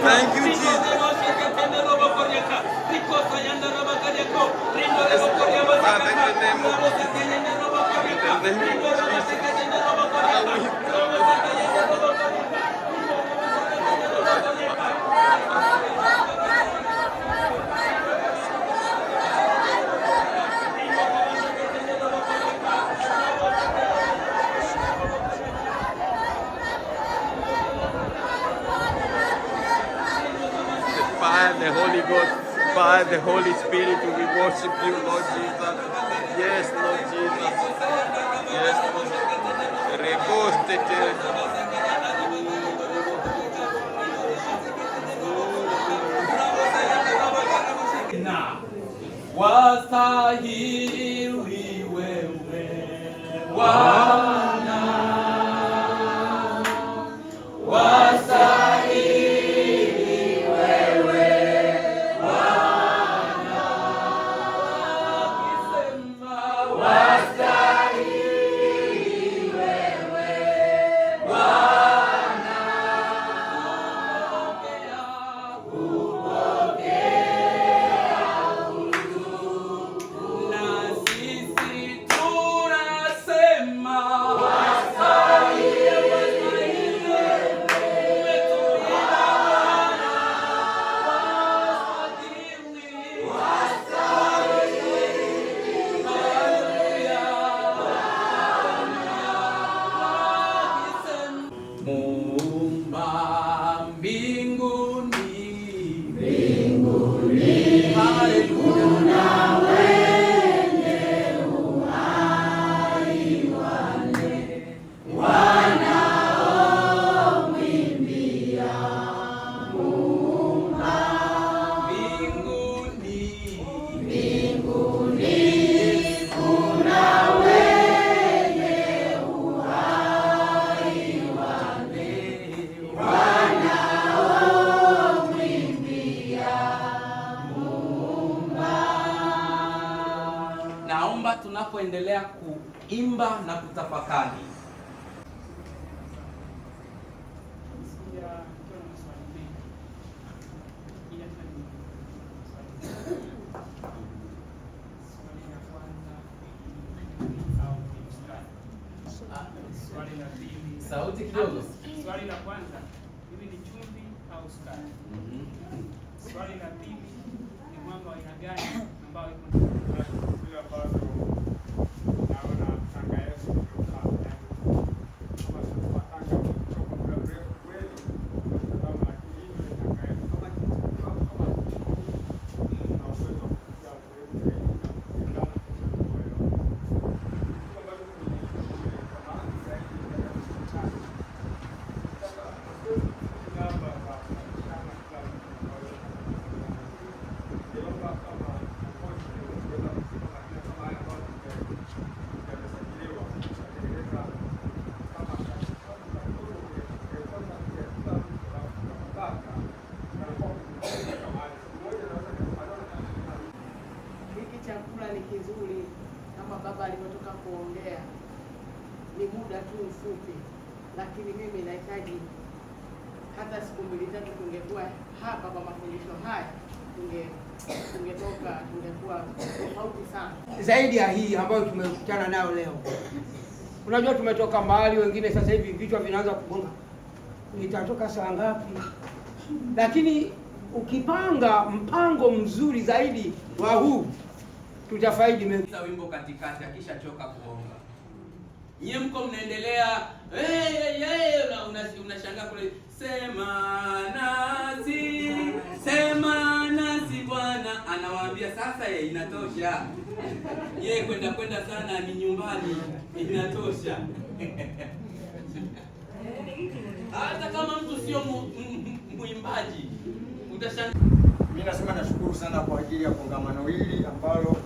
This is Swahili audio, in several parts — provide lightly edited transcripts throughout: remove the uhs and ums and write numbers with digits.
Thank you, Jesus. Father, the Holy Ghost, Father, the Holy Spirit, we worship you, Lord Jesus. Yes, Lord Jesus. Yes, Lord. Wastahili wewe Bwana, wastahili wewe Bwana, wastahili wewe Bwana, naomba tunapoendelea kuimba na kutafakari sauti kidogo. Swali la kwanza, hivi ni chumvi au sukari? Swali la pili, ni mwanga wa aina gani ambao iko ni kizuri kama baba alivyotoka kuongea, ni muda tu mfupi, lakini mimi nahitaji hata siku mbili tatu tungekuwa hapa kwa mafundisho haya, tungetoka tungekuwa tofauti sana zaidi ya hii ambayo tumekutana nayo leo. Unajua tumetoka mahali, wengine sasa hivi vichwa vinaanza kugonga, nitatoka saa ngapi? Lakini ukipanga mpango mzuri zaidi wa huu tutafaidi mengi. Wimbo katikati akisha choka kuomba, nyie mko mnaendelea unashangaa kule, sema nasi Bwana anawaambia sasa, inatosha. Yeye kwenda sana ni nyumbani, inatosha. Hata kama mtu sio mwimbaji utashangaa. Mimi nasema nashukuru sana kwa ajili ya kongamano hili ambalo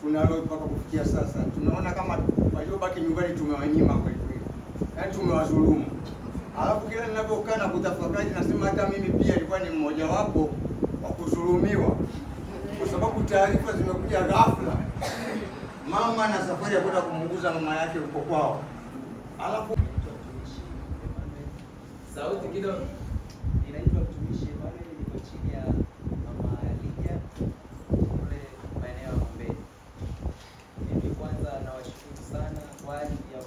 tunalo mpaka kufikia sasa. Tunaona kama waliobaki nyumbani tumewanyima kweli kweli, yaani tumewazulumu. Alafu kila ninapokaa na kutafakari nasema hata mimi pia nilikuwa ni mmoja wapo wa kudhulumiwa, kwa sababu taarifa zimekuja ghafla, mama na safari ya kwenda kumuuguza mama yake huko kwao. Alafu sauti kidogo inaitwa mtumishi chini ya Mama Lydia kule maeneo ya Mbezi. Mimi kwanza nawashukuru sana kwa ajili ya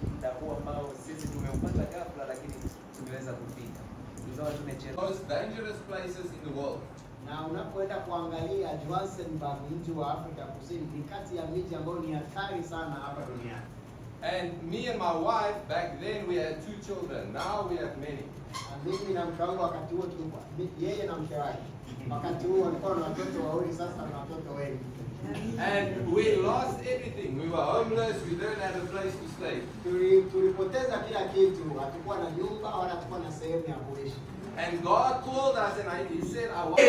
muda huu ambao sisi tumeupata ghafla, lakini tumeweza kufika. Ingawa tumechelewa. Most dangerous places in the world. Na unapoenda kuangalia Johannesburg, mji wa Afrika Kusini, ni kati ya miji ambayo ni hatari sana hapa duniani. And me and my wife, back then we had 2 children. Now we have many. Mimi na mke wangu wakati huo tulikuwa, yeye na mke wake, wakati huo walikuwa na watoto wawili, sasa na watoto wengi. And we lost everything. We were homeless. We didn't have a place to stay. Tulipoteza kila kitu, hatukuwa na nyumba wala hatukuwa na sehemu ya kuishi. And God called us and He said, I want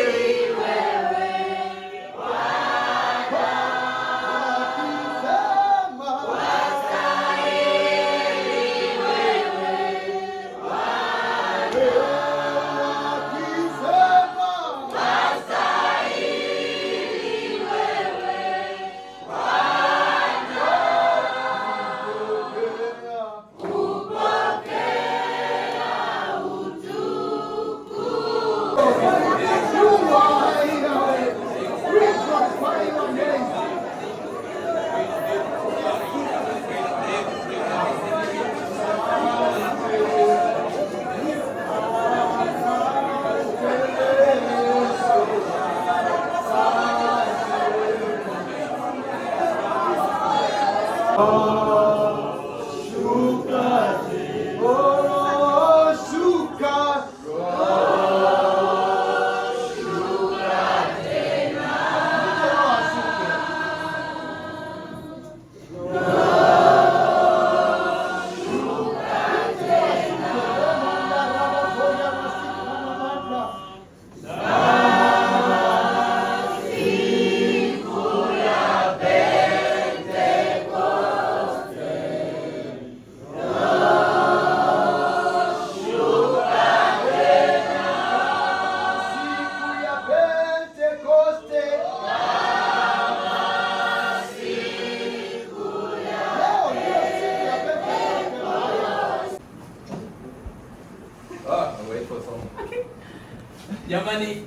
Jamani,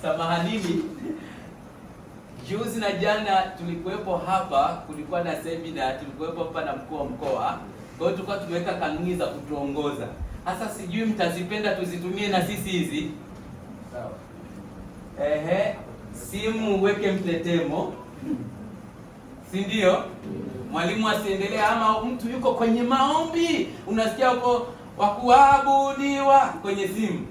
samahanini. Juzi na jana tulikuwepo hapa, kulikuwa na semina, tulikuwepo hapa na mkuu wa mkoa. Kwa hiyo tulikuwa tumeweka kanuni za kutuongoza. Sasa sijui mtazipenda tuzitumie na sisi hizi. Sawa. Simu uweke mtetemo. Si ndio? Mwalimu asiendelee ama mtu yuko kwenye maombi, unasikia huko wakuabudiwa kwenye simu.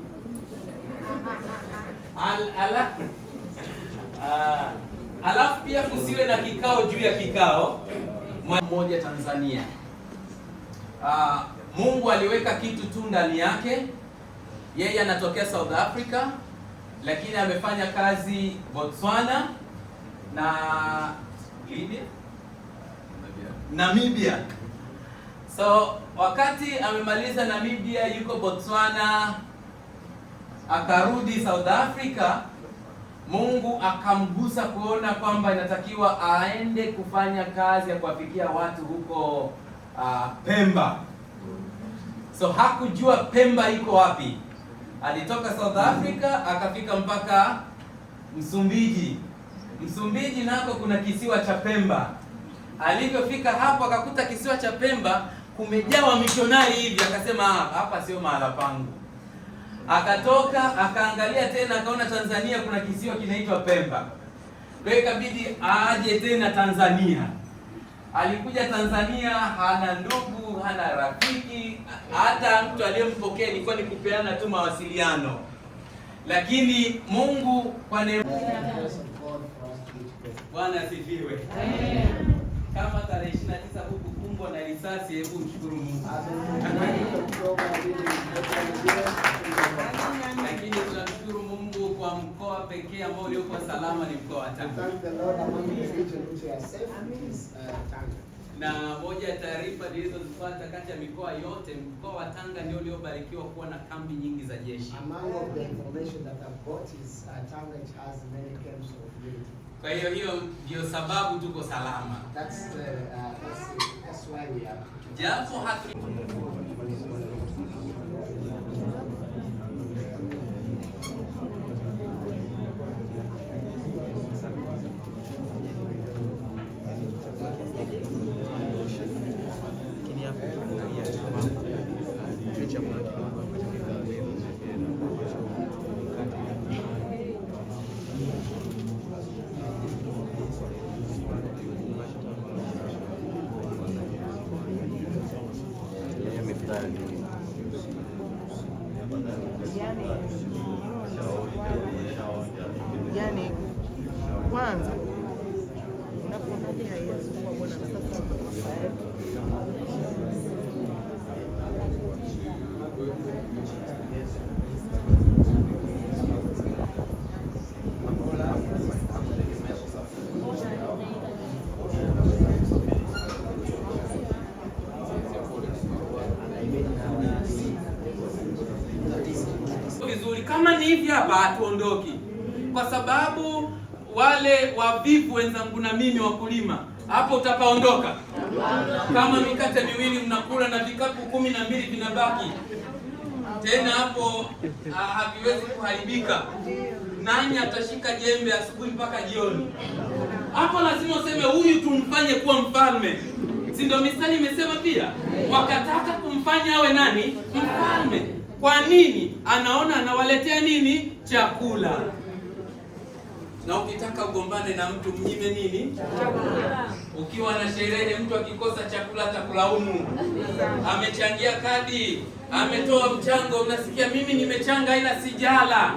Alafu pia kusiwe na kikao juu ya kikao. Mmoja Tanzania. Mungu aliweka kitu tu ndani yake. Yeye anatokea South Africa, lakini amefanya kazi Botswana na Namibia. So wakati amemaliza Namibia, yuko Botswana, akarudi South Africa, Mungu akamgusa kuona kwamba inatakiwa aende kufanya kazi ya kuwafikia watu huko Pemba. So hakujua Pemba iko wapi. Alitoka South Africa akafika mpaka Msumbiji. Msumbiji nako kuna kisiwa cha Pemba. Alipofika hapo akakuta kisiwa cha Pemba kumejawa mishonari hivi, akasema hapa sio mahala pangu. Akatoka akaangalia tena akaona Tanzania kuna kisiwa kinaitwa Pemba. Kwa hiyo ikabidi aje tena Tanzania. Alikuja Tanzania, hana ndugu, hana rafiki, hata mtu aliyempokea ilikuwa ni kupeana tu mawasiliano. Lakini Mungu kwa neema, Bwana asifiwe. Kama tarehe 29 huku kumbwa na risasi, hebu mshukuru Mungu. Lakini tunashukuru Mungu kwa mkoa pekee ambao uliokuwa salama ni mkoa wa Tanga. Na moja ya taarifa nilizozipata, kati ya mikoa yote, mkoa wa Tanga ndio uliobarikiwa kuwa na kambi nyingi za jeshi. Kwa hiyo ndio sababu tuko salama. That's why we are. Japo hatu Yani kwanza unapoangalia Yesu kwa Bwana sasa vizuri. Kama ni hivi hapa hatuondoki, kwa sababu wale wavivu wenzangu na mimi wakulima hapo utapaondoka. Kama mikate miwili mnakula na vikapu 12 vinabaki tena, hapo haviwezi kuharibika. Nani atashika jembe asubuhi mpaka jioni? Hapo lazima useme huyu tumfanye kuwa mfalme. Si ndio Mithali imesema pia? Wakataka kumfanya awe nani? Mfalme. Kwa nini? Anaona anawaletea nini? Chakula. Na ukitaka ugombane na mtu mnyime nini? Chakula. Ukiwa na sherehe mtu akikosa chakula atakulaumu. Amechangia kadi, ametoa mchango, unasikia mimi nimechanga ila sijala.